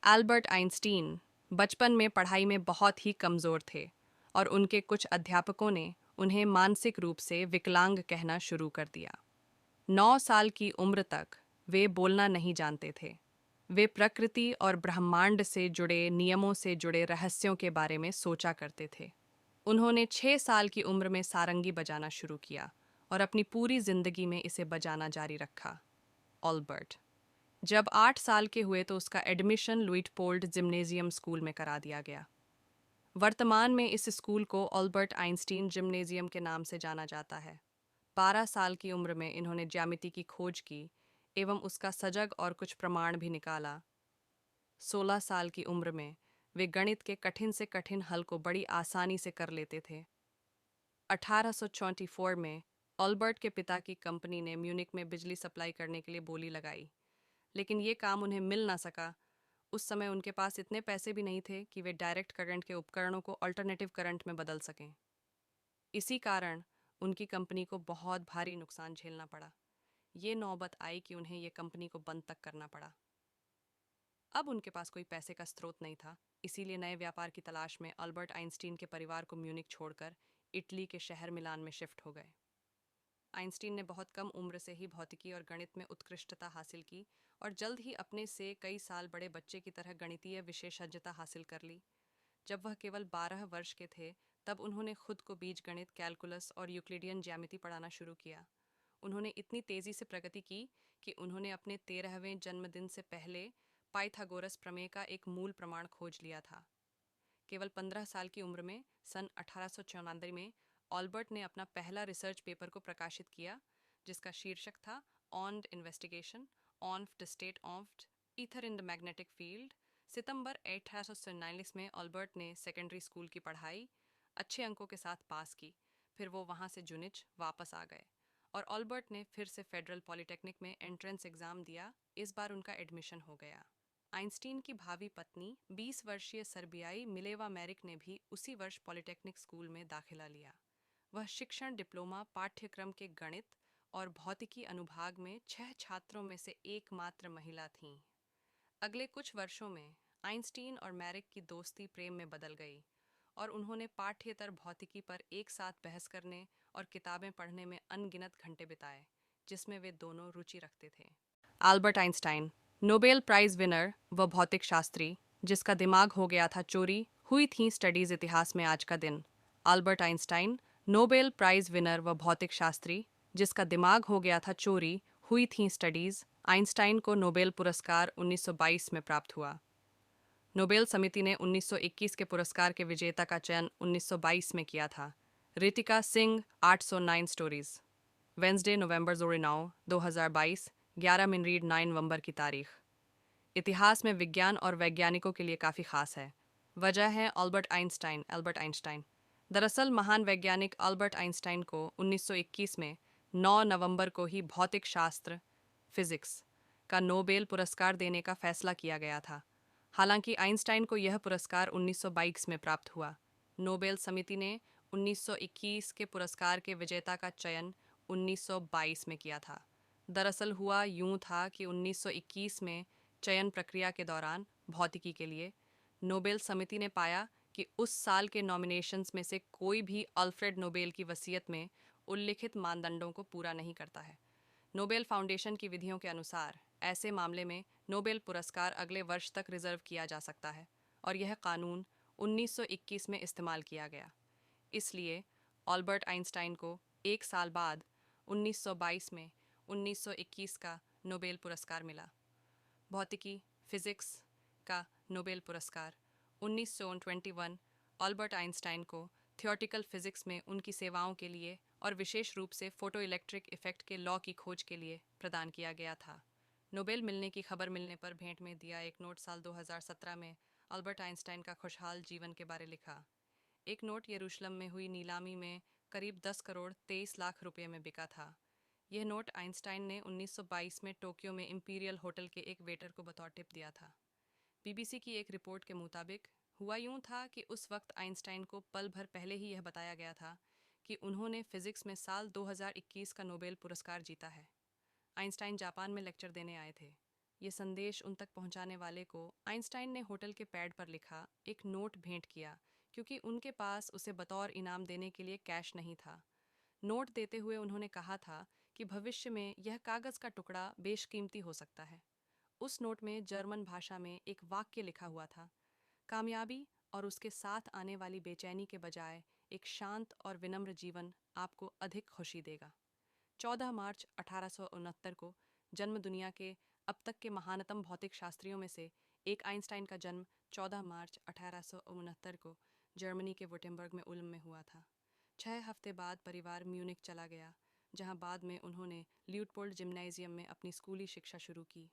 Albert Einstein बचपन में पढ़ाई में बहुत ही कमज़ोर थे और उनके कुछ अध्यापकों ने उन्हें मानसिक रूप से विकलांग कहना शुरू कर दिया। 9 साल की उम्र तक वे बोलना नहीं जानते थे। वे प्रकृति और ब्रह्मांड से जुड़े नियमों से जुड़े रहस्यों के बारे में सोचा करते थे। उन्होंने 6 साल की उम्र में सारंगी बजाना शुरू किया और अपनी पूरी जिंदगी में इसे बजाना जारी रखा। ऑल्बर्ट जब 8 साल के हुए तो उसका एडमिशन लुइटपोल्ड जिम्नेजियम स्कूल में करा दिया गया। वर्तमान में इस स्कूल को ऑल्बर्ट आइंस्टीन जिम्नेजियम के नाम से जाना जाता है। 12 साल की उम्र में इन्होंने ज्यामिति की खोज की एवं उसका सजग और कुछ प्रमाण भी निकाला। 16 साल की उम्र में वे गणित के कठिन से कठिन हल को बड़ी आसानी से कर लेते थे। 1844 में ऑल्बर्ट के पिता की कंपनी ने म्यूनिक में बिजली सप्लाई करने के लिए बोली लगाई, लेकिन ये काम उन्हें मिल ना सका। उस समय उनके पास इतने पैसे भी नहीं थे कि वे डायरेक्ट करंट के उपकरणों को अल्टरनेटिव करंट में बदल सकें। इसी कारण उनकी कंपनी को बहुत भारी नुकसान झेलना पड़ा। ये नौबत आई कि उन्हें ये कंपनी को बंद तक करना पड़ा। अब उनके पास कोई पैसे का स्रोत नहीं था, इसीलिए नए व्यापार की तलाश में अल्बर्ट आइंस्टीन के परिवार को म्यूनिक छोड़कर इटली के शहर मिलान में शिफ्ट हो गए। आइंस्टीन ने बहुत कम उम्र से ही भौतिकी और गणित में उत्कृष्टता हासिल की और जल्द ही अपने से कई साल बड़े बच्चे की तरह गणितीय विशेषज्ञता हासिल कर ली। जब वह केवल 12 वर्ष के थे तब उन्होंने खुद को बीजगणित, कैलकुलस और यूक्लिडियन ज्यामिति पढ़ाना शुरू किया। उन्होंने इतनी तेजी से प्रगति की कि उन्होंने अपने 13वें जन्मदिन से पहले पाइथागोरस प्रमेय का एक मूल प्रमाण खोज लिया था। केवल 15 साल की उम्र में सन 1894 में ऑल्बर्ट ने अपना पहला रिसर्च पेपर को प्रकाशित किया, जिसका शीर्षक था on investigation on the state of ether in the magnetic field. सितंबर 1847 में ऑल्बर्ट ने सेकेंडरी स्कूल की पढ़ाई अच्छे अंकों के साथ पास की। फिर वो वहाँ से जुनिच वापस आ गए और ऑल्बर्ट ने फिर से फेडरल पॉलिटेक्निक में एंट्रेंस एग्ज़ाम दिया। इस बार उनका एडमिशन हो गया। आइंस्टीन की भावी पत्नी 20 वर्षीय सर्बियाई मिलेवा मैरिक ने भी उसी वर्ष पॉलिटेक्निक स्कूल में दाखिला लिया। वह शिक्षण डिप्लोमा पाठ्यक्रम के गणित और भौतिकी अनुभाग में 6 छात्रों में से एकमात्र महिला थीं। अगले कुछ वर्षों में आइंस्टीन और मैरिक की दोस्ती प्रेम में बदल गई और उन्होंने पाठ्येतर भौतिकी पर एक साथ बहस करने और किताबें पढ़ने में अनगिनत घंटे बिताए, जिसमें वे दोनों रुचि रखते थे। Albert Einstein Nobel prize winner व भौतिक शास्त्री, जिसका दिमाग हो गया था चोरी, हुई थी स्टडीज इतिहास में आज का दिन। Albert Einstein Nobel prize winner व भौतिक शास्त्री, जिसका दिमाग हो गया था चोरी, हुई थी स्टडीज। आइंस्टाइन को नोबेल पुरस्कार 1922 में प्राप्त हुआ। नोबेल समिति ने 1921 के पुरस्कार के विजेता का चयन 1922 में किया था। रितिका सिंह 809 स्टोरीज। वेंसडे नवंबर 9 2022 11 मिन रीड 9 नवंबर की तारीख। इतिहास में विज्ञान और वैज्ञानिकों के लिए काफ़ी खास है। वजह है अल्बर्ट आइंस्टाइन। दरअसल महान वैज्ञानिक अल्बर्ट आइंस्टाइन को 1921 में 9 नवंबर को ही भौतिक शास्त्र फिजिक्स का नोबेल पुरस्कार देने का फैसला किया गया था। हालांकि आइंस्टाइन को यह पुरस्कार 1922 में प्राप्त हुआ। नोबेल समिति ने 1921 के पुरस्कार के विजेता का चयन 1922 में किया था। दरअसल हुआ यूं था कि 1921 में चयन प्रक्रिया के दौरान भौतिकी के लिए नोबेल समिति ने पाया कि उस साल के नॉमिनेशंस में से कोई भी अल्फ्रेड नोबेल की वसीयत में उल्लिखित मानदंडों को पूरा नहीं करता है। नोबेल फाउंडेशन की विधियों के अनुसार ऐसे मामले में नोबेल पुरस्कार अगले वर्ष तक रिजर्व किया जा सकता है और यह कानून 1921 में इस्तेमाल किया गया। इसलिए अल्बर्ट आइंस्टाइन को एक साल बाद 1922 में 1921 का नोबेल पुरस्कार मिला। भौतिकी फिजिक्स का नोबेल पुरस्कार 1921 अल्बर्ट आइंस्टाइन को थियोरेटिकल फिजिक्स में उनकी सेवाओं के लिए और विशेष रूप से फोटो इलेक्ट्रिक इफेक्ट के लॉ की खोज के लिए प्रदान किया गया था। नोबेल मिलने की खबर मिलने पर भेंट में दिया एक नोट साल 2017 में अल्बर्ट आइंस्टाइन का खुशहाल जीवन के बारे लिखा। एक नोट यरूशलेम में हुई नीलामी में करीब 10 करोड़ 23 लाख रुपए में बिका था। यह नोट आइंस्टाइन ने 1922 में टोक्यो में इंपीरियल होटल के एक वेटर को बतौर टिप दिया था। बीबीसी की एक रिपोर्ट के मुताबिक हुआ यूं था कि उस वक्त आइंस्टाइन को पल भर पहले ही यह बताया गया था कि उन्होंने फिजिक्स में साल 2021 का नोबेल पुरस्कार जीता है। आइंस्टाइन जापान में लेक्चर देने आए थे। ये संदेश उन तक पहुंचाने वाले को आइंस्टाइन ने होटल के पैड पर लिखा एक नोट भेंट किया, क्योंकि उनके पास उसे बतौर इनाम देने के लिए कैश नहीं था। नोट देते हुए उन्होंने कहा था कि भविष्य में यह कागज़ का टुकड़ा बेशकीमती हो सकता है। उस नोट में जर्मन भाषा में एक वाक्य लिखा हुआ था, कामयाबी और उसके साथ आने वाली बेचैनी के बजाय एक शांत और विनम्र जीवन आपको अधिक खुशी देगा। 14 मार्च 1869 को जन्म दुनिया के अब तक के महानतम भौतिक शास्त्रियों में से एक आइंस्टाइन का जन्म 14 मार्च 1869 को जर्मनी के वुटेम्बर्ग में उल्म में हुआ था। 6 हफ्ते बाद परिवार म्यूनिक चला गया, जहां बाद में उन्होंने ल्यूटपोल्ड जिम्नेजियम में अपनी स्कूली शिक्षा शुरू की।